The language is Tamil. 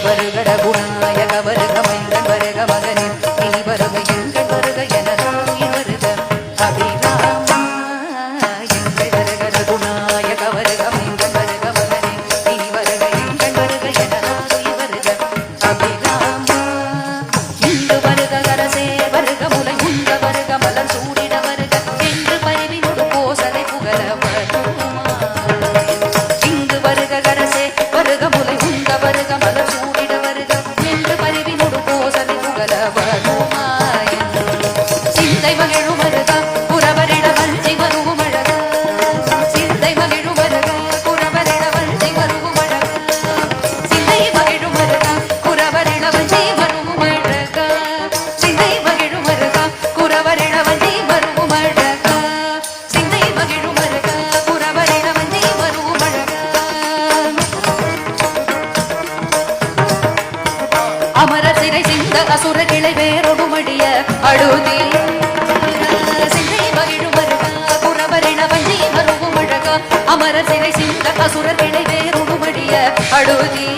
வருகட குணாயக வருக மைந்தன் வருக மகனே இனி வருக எங்கள் வருக எனதாய் வருக அபிராமா எங்கள் வருகட குணாயக வருக மைந்தன் வருக மகனே இனி வருக எங்கள் வருக எனதாய் வருக அபிராமா இன்று வருக அரசே வருக முலை உண்ட வருக மலர் சூடிட வருக என்று பரிவினோடு கோசலை புகழ இங்கு வருக அரசே வருக முலை உண்ட வருக மலர் சூடிட வருக என்று பரிவினோடு கோசலை புகழ சிந்தை மகிழும் வருக புறவரிட வஞ்சி வருவும் அழக சிந்தை மகிழும் வருக புறவரிட வஞ்சி வருவும் அழக சிந்தை மகிழும் வருக புறவரிட வஞ்சி வருவும் அழக சிந்தை மகிழும் வருக புறவரிட வஞ்சி வருவும் அழக சிந்தை மகிழும் வருக புறவரிட வஞ்சி வருவும் அழக அமர சிறை சிந்த அசுர கிளை வேறொடு மடிய அழுதி சிந்தை மகிழும் வருக புறவரிட வஞ்சி வருவும் அழக அமர சிறை சிந்த அசுர கிளை வேறொடு மடிய அழுதி